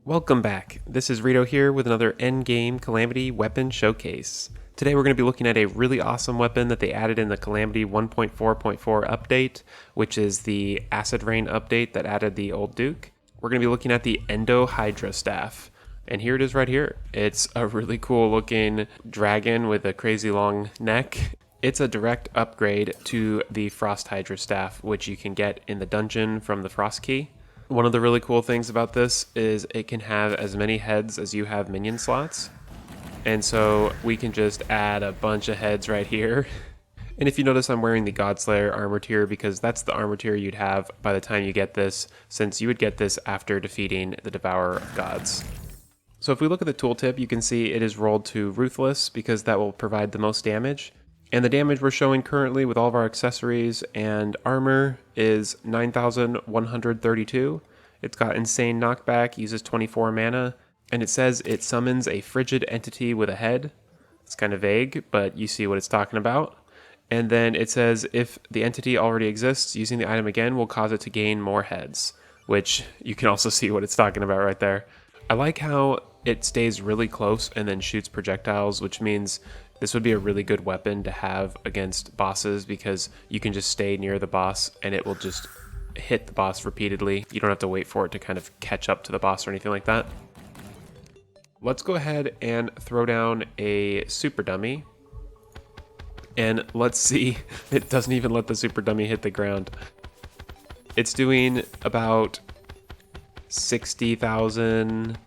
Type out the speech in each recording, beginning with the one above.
Welcome back. This is Rito here with another endgame Calamity weapon showcase. Today we're going to be looking at a really awesome weapon that they added in the Calamity 1.4.4 update, which is the Acid Rain update that added the Old Duke. We're going to be looking at the Endo Hydra Staff. And here it is right here. It's a really cool looking dragon with a crazy long neck. It's a direct upgrade to the Frost Hydra Staff, which you can get in the dungeon from the Frost Key. One of the really cool things about this is it can have as many heads as you have minion slots. And so we can just add a bunch of heads right here. And if you notice, I'm wearing the Godslayer armor tier because that's the armor tier you'd have by the time you get this, since you would get this after defeating the Devourer of Gods. So if we look at the tooltip, you can see it is rolled to Ruthless because that will provide the most damage. And the damage we're showing currently with all of our accessories and armor is 9,132. It's got insane knockback, uses 24 mana, and it says it summons a frigid entity with a head. It's kind of vague, but you see what it's talking about. And then it says if the entity already exists, using the item again will cause it to gain more heads, which you can also see what it's talking about right there. I like how it stays really close and then shoots projectiles, which means this would be a really good weapon to have against bosses because you can just stay near the boss and it will just hit the boss repeatedly. You don't have to wait for it to kind of catch up to the boss or anything like that. Let's go ahead and throw down a super dummy. And let's see, it doesn't even let the super dummy hit the ground. It's doing about 60,000,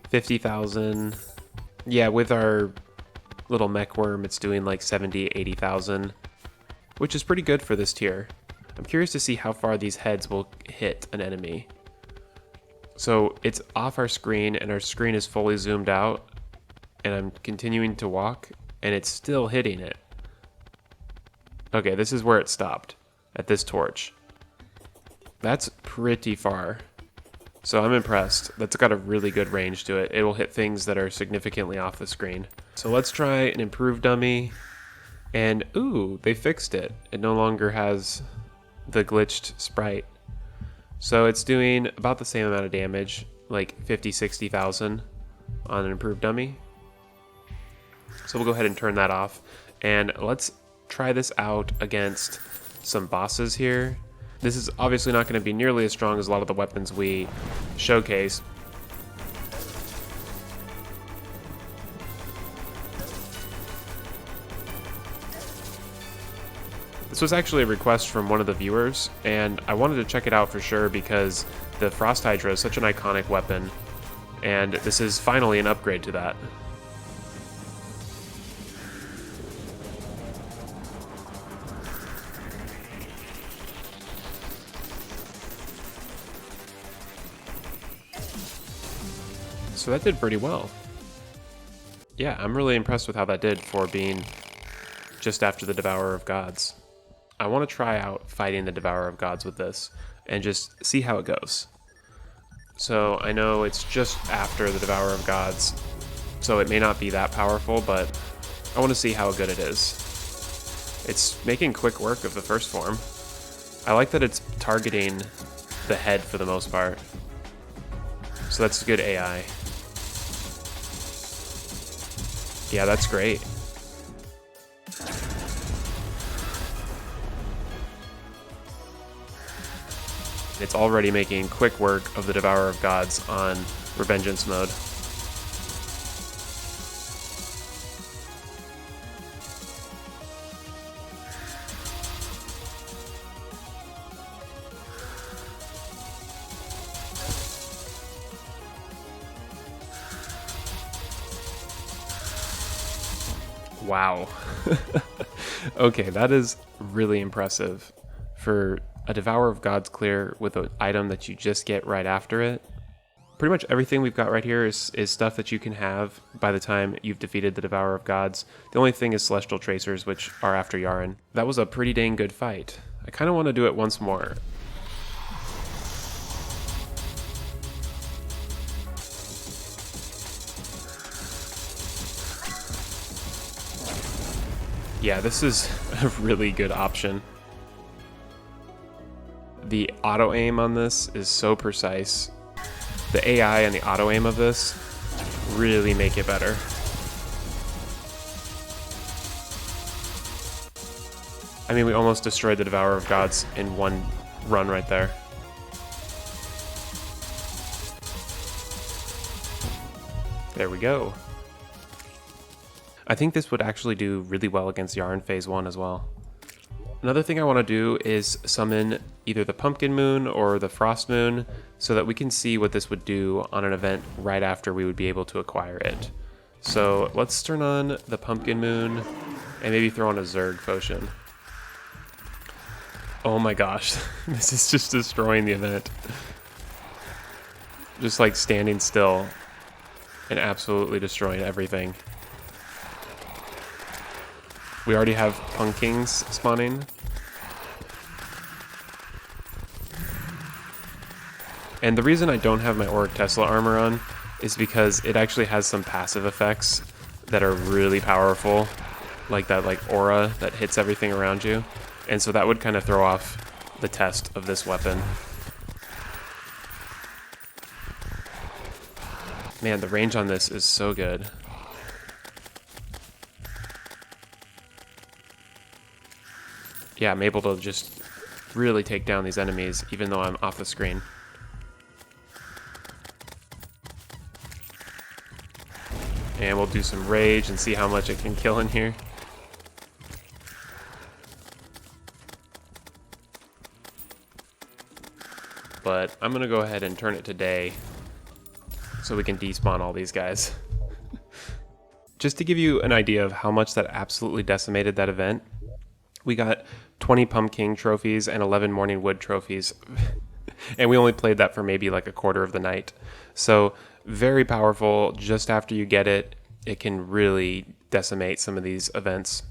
50,000. Yeah, with our little mech worm, it's doing like 70, 80,000, which is pretty good for this tier. I'm curious to see how far these heads will hit an enemy. So it's off our screen and our screen is fully zoomed out and I'm continuing to walk and it's still hitting it. Okay, this is where it stopped, at this torch. That's pretty far. So I'm impressed. That's got a really good range to it. It will hit things that are significantly off the screen. So let's try an improved dummy. And ooh, they fixed it. It no longer has the glitched sprite. So it's doing about the same amount of damage, like 50, 60,000 on an improved dummy. So we'll go ahead and turn that off. And let's try this out against some bosses here. This is obviously not going to be nearly as strong as a lot of the weapons we showcase. This was actually a request from one of the viewers, and I wanted to check it out for sure because the Frost Hydra is such an iconic weapon, and this is finally an upgrade to that. So that did pretty well. Yeah, I'm really impressed with how that did for being just after the Devourer of Gods. I want to try out fighting the Devourer of Gods with this and just see how it goes. So I know it's just after the Devourer of Gods, so it may not be that powerful, but I want to see how good it is. It's making quick work of the first form. I like that it's targeting the head for the most part. So that's good AI. Yeah, that's great. It's already making quick work of the Devourer of Gods on Revengeance mode. Wow. Okay, that is really impressive for a Devourer of Gods clear with an item that you just get right after it. Pretty much everything we've got right here is stuff that you can have by the time you've defeated the Devourer of Gods. The only thing is Celestial Tracers, which are after Yharon. That was a pretty dang good fight. I kind of want to do it once more. Yeah, this is a really good option. The auto aim on this is so precise. The AI and the auto aim of this really make it better. I mean, we almost destroyed the Devourer of Gods in one run right there. There we go. I think this would actually do really well against Yharon Phase 1 as well. Another thing I want to do is summon either the Pumpkin Moon or the Frost Moon so that we can see what this would do on an event right after we would be able to acquire it. So let's turn on the Pumpkin Moon and maybe throw on a Zerg potion. Oh my gosh, this is just destroying the event. Just like standing still and absolutely destroying everything. We already have Punkings spawning. And the reason I don't have my Auric Tesla armor on is because it actually has some passive effects that are really powerful, like that aura that hits everything around you. And so that would kind of throw off the test of this weapon. Man, the range on this is so good. Yeah, I'm able to just really take down these enemies even though I'm off the screen. And we'll do some rage and see how much it can kill in here. But I'm gonna go ahead and turn it to day so we can despawn all these guys. Just to give you an idea of how much that absolutely decimated that event, we got 20 Pumpkin trophies and 11 Morning Wood trophies. And we only played that for maybe like a quarter of the night. So very powerful. Just after you get it, it can really decimate some of these events.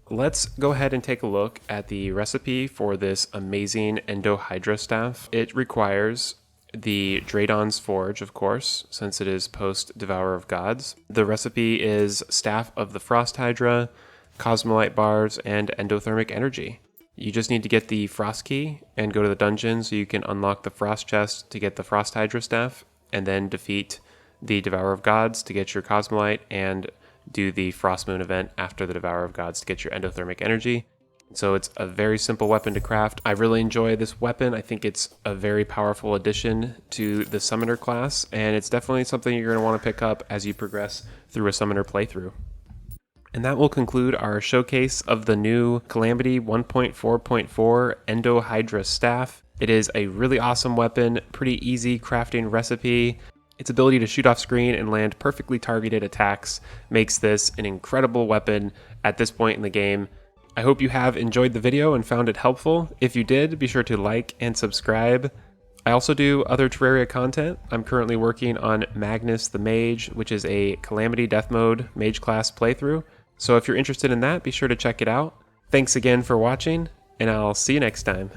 Let's go ahead and take a look at the recipe for this amazing Endo Hydra Staff. It requires the Draydon's Forge, of course, since it is post Devourer of Gods. The recipe is Staff of the Frost Hydra, Cosmilite Bars, and Endothermic Energy. You just need to get the Frost Key and go to the dungeon so you can unlock the Frost Chest to get the Frost Hydra Staff, and then defeat the Devourer of Gods to get your Cosmilite, and do the Frost Moon event after the Devourer of Gods to get your Endothermic Energy. So it's a very simple weapon to craft. I really enjoy this weapon. I think it's a very powerful addition to the Summoner class, and it's definitely something you're going to want to pick up as you progress through a Summoner playthrough. And that will conclude our showcase of the new Calamity 1.4.4 Endo Hydra Staff. It is a really awesome weapon, pretty easy crafting recipe. Its ability to shoot off screen and land perfectly targeted attacks makes this an incredible weapon at this point in the game. I hope you have enjoyed the video and found it helpful. If you did, be sure to like and subscribe. I also do other Terraria content. I'm currently working on Magnus the Mage, which is a Calamity Death Mode Mage class playthrough. So if you're interested in that, be sure to check it out. Thanks again for watching, and I'll see you next time.